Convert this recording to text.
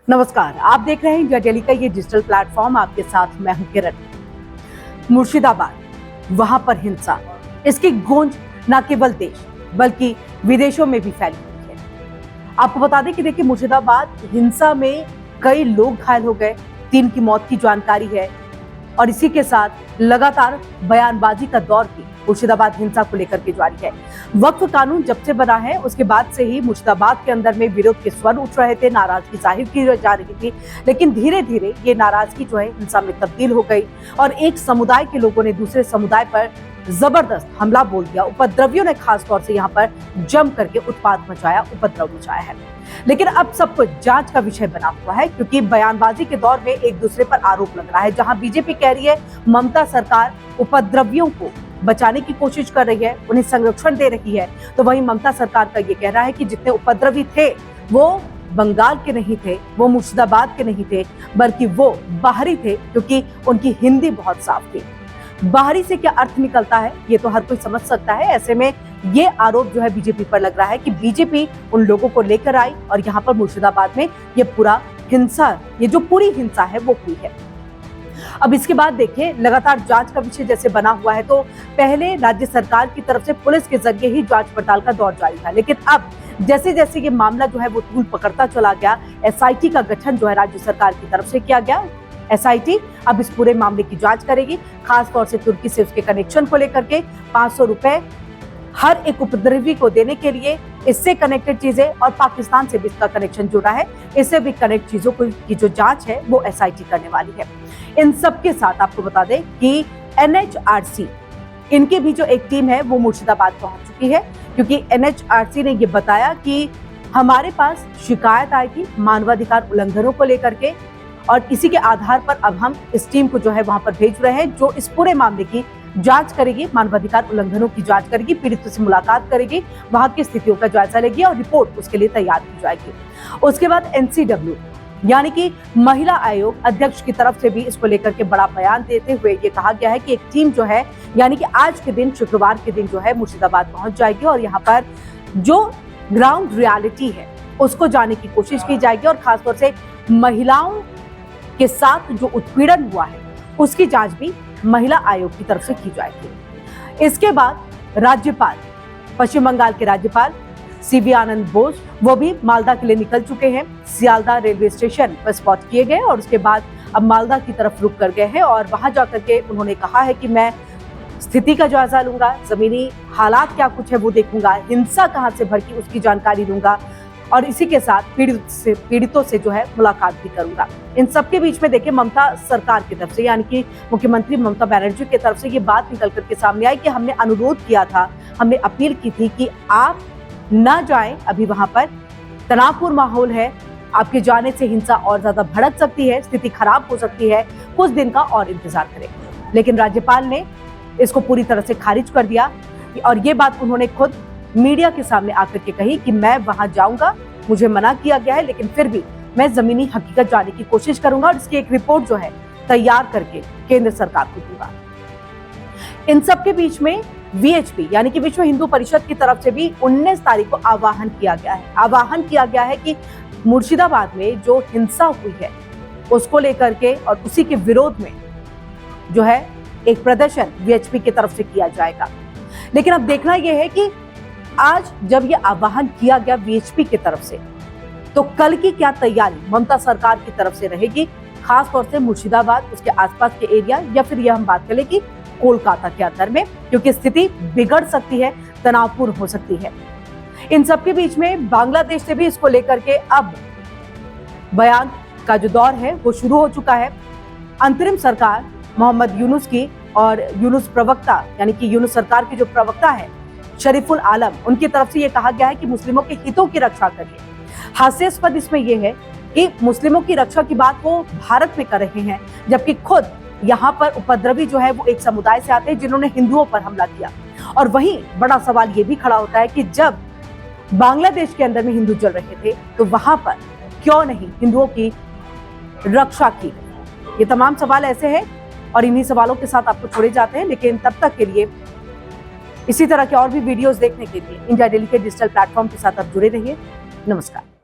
नमस्कार, आप देख रहे हैं इंडिया डेली का ये डिजिटल प्लेटफॉर्म। आपके साथ मैं हूं किरण। मुर्शिदाबाद, वहां पर हिंसा, इसकी गूंज न केवल देश बल्कि विदेशों में भी फैली हुई है। आपको बता दें कि देखिए, मुर्शिदाबाद हिंसा में कई लोग घायल हो गए, 3 की मौत की जानकारी है और इसी के साथ लगातार बयानबाजी का दौर भी मुर्शिदाबाद हिंसा को लेकर के जारी है। वक्फ कानून जब से बना है उसके बाद से ही मुर्शिदाबाद के अंदर में विरोध के स्वर उठ रहे थे, नाराजगी जाहिर की जा रही थी, लेकिन धीरे धीरे ये नाराजगी जो है हिंसा में तब्दील हो गई और एक समुदाय के लोगों ने दूसरे समुदाय पर जबरदस्त हमला बोल दिया। उपद्रवियों ने खास तौर से यहाँ पर जम करके उत्पात मचाया, उपद्रव मचाया है। लेकिन अब सब कुछ जांच का विषय बना हुआ है, क्योंकि बयानबाजी के दौर में एक दूसरे पर आरोप लग रहा है। जहां बीजेपी कह रही है ममता सरकार उपद्रवियों को बचाने की कोशिश कर रही है, उन्हें संरक्षण दे रही है, तो वहीं ममता सरकार का ये कहना है कि जितने उपद्रवी थे वो बंगाल के नहीं थे, वो मुर्शिदाबाद के नहीं थे, बल्कि वो बाहरी थे, क्योंकि उनकी हिंदी बहुत साफ थी। बाहरी से क्या अर्थ निकलता है ये तो हर कोई समझ सकता है। ऐसे में ये आरोप जो है बीजेपी पर लग रहा है कि बीजेपी उन लोगों को लेकर आई और यहाँ पर मुर्शिदाबाद में ये पूरा हिंसा, ये जो पूरी हिंसा है वो हुई है। अब इसके बाद देखिए, लगातार जांच का विषय जैसे बना हुआ है, तो पहले राज्य सरकार की तरफ से पुलिस के जरिए ही जांच पड़ताल का दौर जारी था, लेकिन अब जैसे जैसे ये मामला जो है वो तूल पकड़ता चला गया, एसआईटी का गठन जो है राज्य सरकार की तरफ से किया गया। एसआईटी अब इस पूरे मामले की जांच करेगी, खास तौर से तुर्की से उसके कनेक्शन को लेकर के 500 रुपए हर एक उपद्रवी को देने के लिए, इससे कनेक्टेड चीजें और पाकिस्तान से भी इसका कनेक्शन जुड़ा है, इससे भी कनेक्ट चीजों की जो जांच है वो एसआईटी करने वाली है। इन सब के साथ आपको बता दें कि एनएचआरसी, इनकी भी जो एक टीम है वो मुर्शिदाबाद पहुंच चुकी है, क्योंकि एनएचआरसी ने ये बताया कि हमारे पास शिकायत आई थी मानवाधिकार उल्लंघनों को लेकर के और इसी के आधार पर अब हम इस टीम को जो है वहां पर भेज रहे हैं, जो इस पूरे मामले की जांच करेगी, मानवाधिकार उल्लंघनों की जांच करेगी, पीड़ितों से मुलाकात करेगी, वहां की स्थितियों का जायजा लेगी और रिपोर्ट उसके लिए तैयार की जाएगी। उसके बाद एनसीडब्ल्यू यानी कि महिला आयोग अध्यक्ष की तरफ से भी इसको लेकर के बड़ा बयान देते हुए ये कहा गया है कि एक टीम जो है, यानी कि आज के दिन, शुक्रवार के दिन जो है मुर्शिदाबाद पहुंच जाएगी और यहाँ पर जो ग्राउंड रियलिटी है उसको जानने की कोशिश की जाएगी और खासतौर से महिलाओं के साथ जो उत्पीड़न हुआ है उसकी जांच भी महिला आयोग की तरफ से की जाएगी। इसके बाद राज्यपाल, पश्चिम बंगाल के राज्यपाल सीवी आनंद बोस, वो भी मालदा के लिए निकल चुके हैं। सियालदा रेलवे स्टेशन पर स्पॉट किए गए और उसके बाद अब मालदा की तरफ रुक कर गए हैं और वहां जाकर के उन्होंने कहा है कि मैं स्थिति का जायजा लूंगा, जमीनी हालात क्या कुछ है वो देखूंगा, हिंसा कहां से भड़की उसकी जानकारी लूंगा और इसी के साथ पीड़ितों से जो है मुलाकात भी करूंगा। इन सबके बीच में देखिए, ममता सरकार की तरफ से, यानी कि मुख्यमंत्री ममता बनर्जी की तरफ से ये बात निकल करके सामने आई कि हमने अनुरोध किया था, हमने अपील की थी कि आप ना जाएं, अभी वहां पर तनावपूर्ण माहौल है, आपके जाने से हिंसा और ज्यादा भड़क सकती है, स्थिति खराब हो सकती है, कुछ दिन का और इंतजार करें। लेकिन राज्यपाल ने इसको पूरी तरह से खारिज कर दिया और ये बात उन्होंने खुद मीडिया के सामने आकर के कही कि मैं वहां जाऊंगा, मुझे मना किया गया है, लेकिन फिर भी मैं जमीनी हकीकत जानने की कोशिश करूंगा और इसकी एक रिपोर्ट जो है तैयार करके केंद्र सरकार को दूंगा। इन सब के बीच में वीएचपी यानी कि विश्व हिंदू परिषद की तरफ से भी 19 तारीख को आह्वान किया गया है कि मुर्शिदाबाद में जो हिंसा हुई है उसको लेकर के और उसी के विरोध में जो है एक प्रदर्शन वीएचपी की तरफ से किया जाएगा। लेकिन अब देखना यह है कि आज जब ये आह्वान किया गया वीएचपी की तरफ से, तो कल की क्या तैयारी ममता सरकार की तरफ से रहेगी, खास तौर से मुर्शिदाबाद, उसके आसपास के एरिया, या फिर यह हम बात करें कि कोलकाता के अंदर में, क्योंकि स्थिति बिगड़ सकती है, तनावपूर्ण हो सकती है। इन सबके बीच में बांग्लादेश से भी इसको लेकर के अब बयान का जो दौर है वो शुरू हो चुका है। अंतरिम सरकार मोहम्मद यूनुस की और यूनुस प्रवक्ता, यानी कि यूनुस सरकार के जो प्रवक्ता है शरीफुल आलम, उनकी तरफ से ये कहा गया है कि मुस्लिमों के हितों की रक्षा करिए। हास्यास्पद इसमें यह है कि मुस्लिमों की रक्षा की बात वो भारत में कर रहे हैं, जबकि खुद यहाँ पर उपद्रवी जो है वो एक समुदाय से आते हैं जिन्होंने हिंदुओं पर हमला किया। और वहीं बड़ा सवाल ये भी खड़ा होता है कि जब बांग्लादेश के अंदर में हिंदू जल रहे थे तो वहां पर क्यों नहीं हिंदुओं की रक्षा की? ये तमाम सवाल ऐसे हैं और इन्हीं सवालों के साथ आपको छोड़े जाते हैं। लेकिन तब तक के लिए इसी तरह के और भी वीडियोस देखने के लिए इंडिया डेली के डिजिटल प्लेटफॉर्म के साथ आप जुड़े रहिए। नमस्कार।